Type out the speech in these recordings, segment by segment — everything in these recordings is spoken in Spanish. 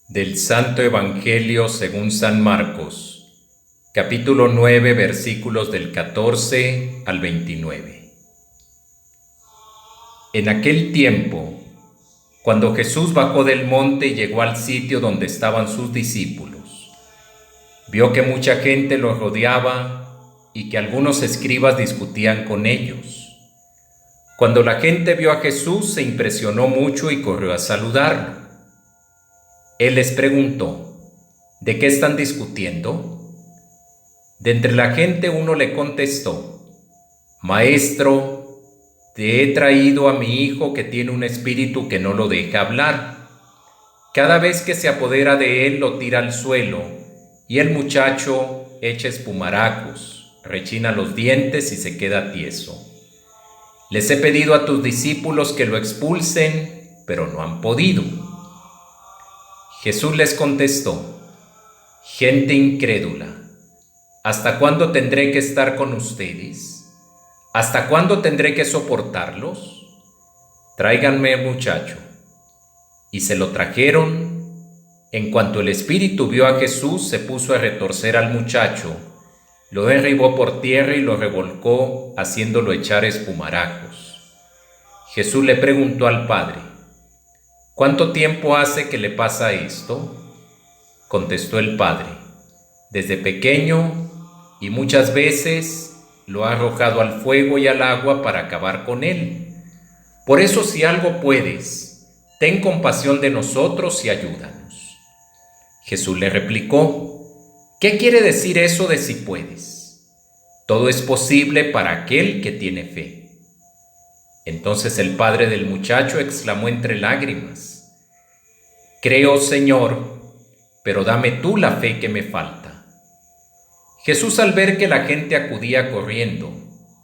Del Santo Evangelio según San Marcos, capítulo 9, versículos del 14 al 29. En aquel tiempo, cuando Jesús bajó del monte y llegó al sitio donde estaban sus discípulos, vio que mucha gente los rodeaba y que algunos escribas discutían con ellos. Cuando la gente vio a Jesús, se impresionó mucho y corrió a saludarlo. Él les preguntó: ¿de qué están discutiendo? De entre la gente uno le contestó: Maestro, te he traído a mi hijo que tiene un espíritu que no lo deja hablar. Cada vez que se apodera de él lo tira al suelo, y el muchacho echa espumarajos, rechina los dientes y se queda tieso. Les he pedido a tus discípulos que lo expulsen, pero no han podido. Jesús les contestó: gente incrédula, ¿hasta cuándo tendré que estar con ustedes? ¿Hasta cuándo tendré que soportarlos? Tráiganme al muchacho. Y se lo trajeron. En cuanto el espíritu vio a Jesús, se puso a retorcer al muchacho, lo derribó por tierra y lo revolcó, haciéndolo echar espumarajos. Jesús le preguntó al padre: ¿cuánto tiempo hace que le pasa esto? Contestó el padre: desde pequeño, y muchas veces lo ha arrojado al fuego y al agua para acabar con él. Por eso, si algo puedes, ten compasión de nosotros y ayúdanos. Jesús le replicó: ¿qué quiere decir eso de si puedes? Todo es posible para aquel que tiene fe. Entonces el padre del muchacho exclamó entre lágrimas: creo, Señor, pero dame tú la fe que me falta. Jesús, al ver que la gente acudía corriendo,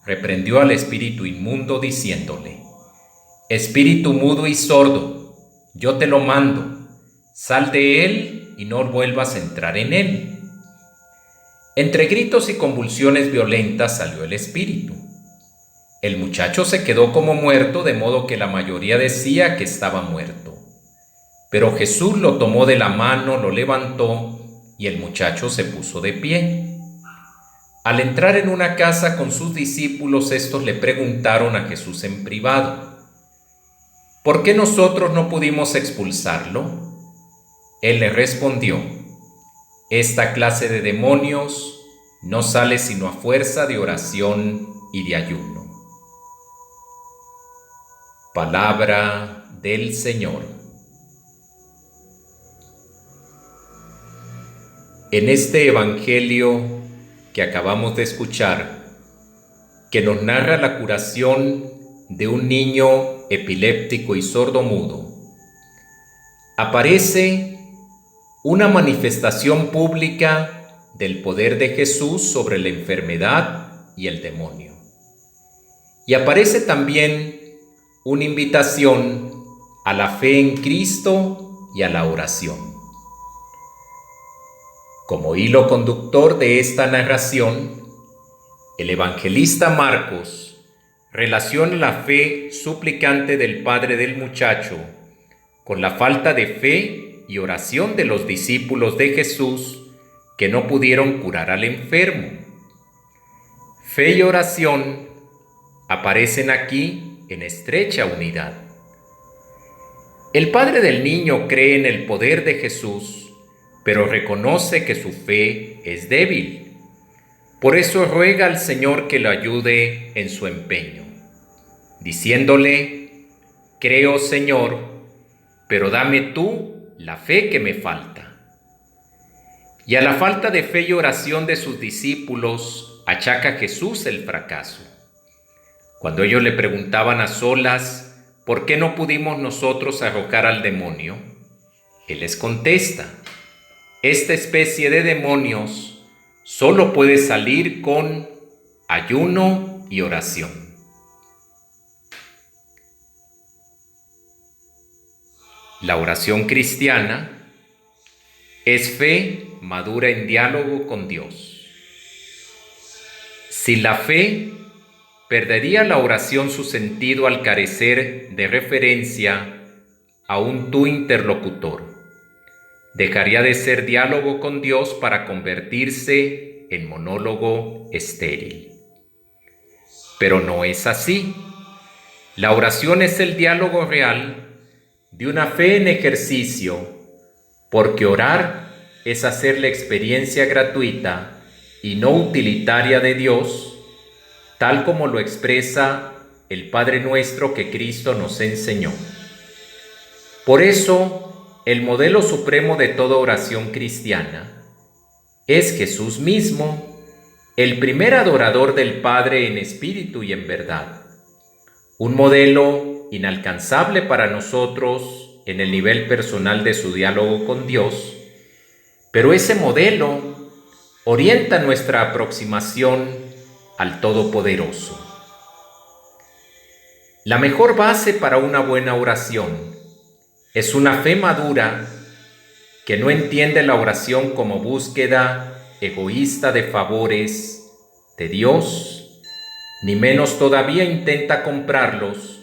reprendió al espíritu inmundo diciéndole: espíritu mudo y sordo, yo te lo mando, sal de él y no vuelvas a entrar en él. Entre gritos y convulsiones violentas salió el espíritu. El muchacho se quedó como muerto, de modo que la mayoría decía que estaba muerto. Pero Jesús lo tomó de la mano, lo levantó y el muchacho se puso de pie. Al entrar en una casa con sus discípulos, estos le preguntaron a Jesús en privado: ¿por qué nosotros no pudimos expulsarlo? Él le respondió: esta clase de demonios no sale sino a fuerza de oración y de ayuno. Palabra del Señor. En este Evangelio que acabamos de escuchar, que nos narra la curación de un niño epiléptico y sordomudo, aparece una manifestación pública del poder de Jesús sobre la enfermedad y el demonio. Y aparece también una invitación a la fe en Cristo y a la oración. Como hilo conductor de esta narración, el evangelista Marcos relaciona la fe suplicante del padre del muchacho con la falta de fe y oración de los discípulos de Jesús que no pudieron curar al enfermo. Fe y oración aparecen aquí en estrecha unidad. El padre del niño cree en el poder de Jesús, pero reconoce que su fe es débil. Por eso ruega al Señor que lo ayude en su empeño, diciéndole: creo, Señor, pero dame tú la fe que me falta. Y a la falta de fe y oración de sus discípulos achaca Jesús el fracaso. Cuando ellos le preguntaban a solas: ¿por qué no pudimos nosotros arrojar al demonio?, Él les contesta: esta especie de demonios solo puede salir con ayuno y oración. La oración cristiana es fe madura en diálogo con Dios. Sin la fe, perdería la oración su sentido al carecer de referencia a un tú interlocutor. dejaría de ser diálogo con Dios para convertirse en monólogo estéril. Pero no es así. La oración es el diálogo real de una fe en ejercicio, porque orar es hacer la experiencia gratuita y no utilitaria de Dios, tal como lo expresa el Padre Nuestro que Cristo nos enseñó. Por eso, el modelo supremo de toda oración cristiana es Jesús mismo, el primer adorador del Padre en espíritu y en verdad. Un modelo inalcanzable para nosotros en el nivel personal de su diálogo con Dios, pero ese modelo orienta nuestra aproximación al Todopoderoso. La mejor base para una buena oración es una fe madura que no entiende la oración como búsqueda egoísta de favores de Dios, ni menos todavía intenta comprarlos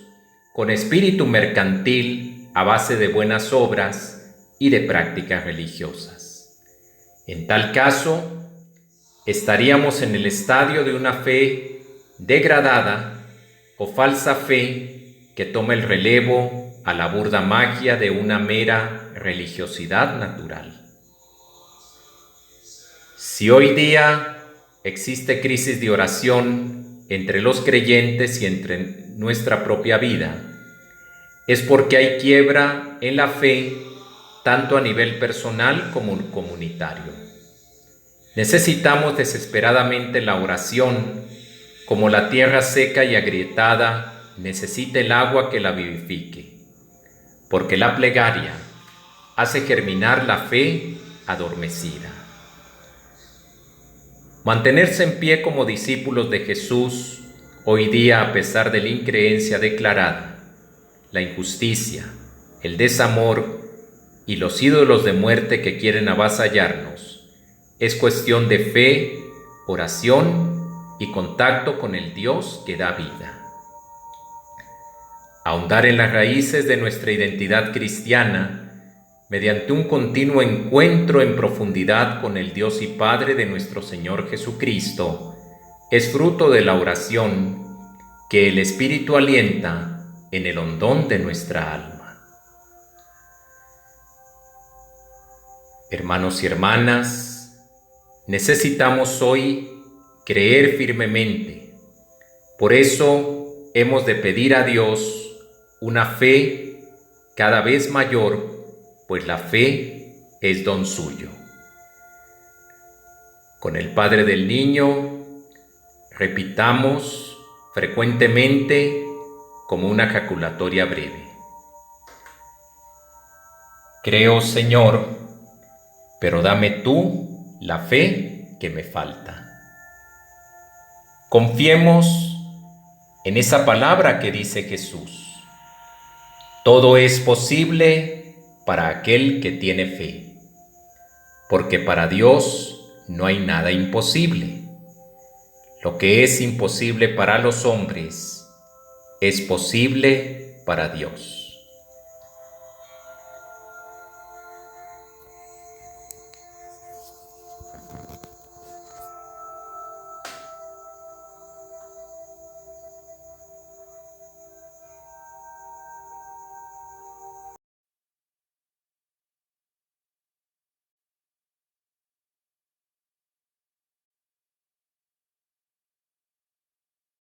con espíritu mercantil a base de buenas obras y de prácticas religiosas. En tal caso, estaríamos en el estadio de una fe degradada o falsa fe que toma el relevo a la burda magia de una mera religiosidad natural. Si hoy día existe crisis de oración entre los creyentes y entre nuestra propia vida, es porque hay quiebra en la fe tanto a nivel personal como comunitario. Necesitamos desesperadamente la oración, como la tierra seca y agrietada necesita el agua que la vivifique, porque la plegaria hace germinar la fe adormecida. Mantenerse en pie como discípulos de Jesús hoy día, a pesar de la increencia declarada, la injusticia, el desamor y los ídolos de muerte que quieren avasallarnos, es cuestión de fe, oración y contacto con el Dios que da vida. Ahondar en las raíces de nuestra identidad cristiana mediante un continuo encuentro en profundidad con el Dios y Padre de nuestro Señor Jesucristo es fruto de la oración que el Espíritu alienta en el hondón de nuestra alma. Hermanos y hermanas, necesitamos hoy creer firmemente. Por eso hemos de pedir a Dios una fe cada vez mayor, pues la fe es don suyo. Con el Padre del Niño, repitamos frecuentemente como una jaculatoria breve: creo, Señor, pero dame tú la fe que me falta. Confiemos en esa palabra que dice Jesús: todo es posible para aquel que tiene fe, porque para Dios no hay nada imposible. Lo que es imposible para los hombres es posible para Dios.